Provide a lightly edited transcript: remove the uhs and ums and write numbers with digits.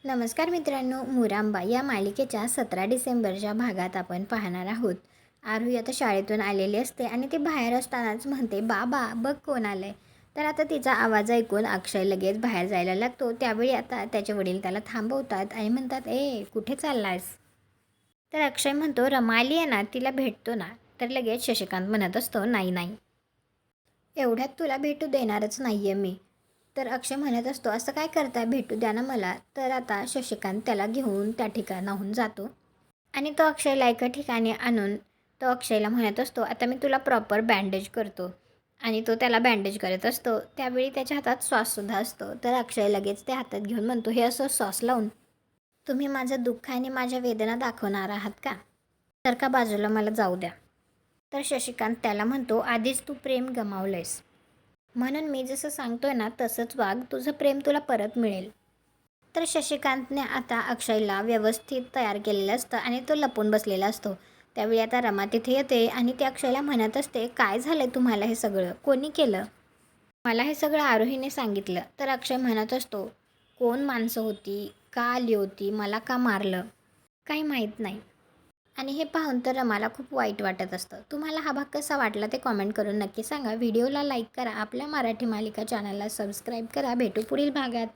नमस्कार मित्रांनो, मुरांबा या मालिकेच्या 17 डिसेंबरच्या भागात आपण पाहणार आहोत. आरोही आता शाळेतून आलेली असते आणि ती बाहेर असतानाच म्हणते, बाबा बघ कोण आलंय. तर आता तिचा आवाज ऐकून अक्षय लगेच बाहेर जायला लागतो. त्यावेळी आता त्याचे वडील त्याला थांबवतात आणि म्हणतात, कुठे चाललायस. तर अक्षय म्हणतो, रमा आली आहे ना, तिला भेटतो ना. तर लगेच शशिकांत म्हणत असतो, नाही नाही, एवढ्यात तुला भेटू देणारच नाही आहे मी. तर अक्षय म्हणत असतो, असं काय करताय, भेटू द्या ना मला. तर आता शशिकांत त्याला घेऊन त्या ठिकाणाहून जातो आणि तो अक्षयला एका ठिकाणी आणून तो अक्षयला म्हणत असतो, आता मी तुला प्रॉपर बँडेज करतो. आणि तो त्याला बँडेज करत असतो. त्यावेळी त्याच्या हातात सॉससुद्धा असतो. तर अक्षय लगेच ते हातात घेऊन म्हणतो, हे असं सॉस लावून तुम्ही माझं दुःख आणि माझ्या वेदना दाखवणार आहात का? तर का बाजूला, मला जाऊ द्या. तर शशिकांत त्याला म्हणतो, आधीच तू प्रेम गमावलंयस, म्हणून मी जसं सांगतोय ना तसंच वाग, तुझं प्रेम तुला परत मिळेल. तर शशिकांतने आता अक्षयला व्यवस्थित तयार केलेलं असतं आणि तो लपून बसलेला असतो. त्यावेळी आता रमा तिथे येते आणि ती अक्षयला म्हणत असते, काय झालंय तुम्हाला, हे सगळं कोणी केलं? मला हे सगळं आरोहीने सांगितलं. तर अक्षय म्हणत असतो, कोण माणसं होती, का आली होती, मला का मारलं, काही माहीत नाही. आणि हे पाहून तर रमाला खूप वाईट वाटत असतं. तुम्हाला हा भाग कसा वाटला ते कॉमेंट करून नक्की सांगा. व्हिडिओला लाईक करा, आपल्या मराठी मालिका चॅनलला सबस्क्राईब करा. भेटू पुढील भागात.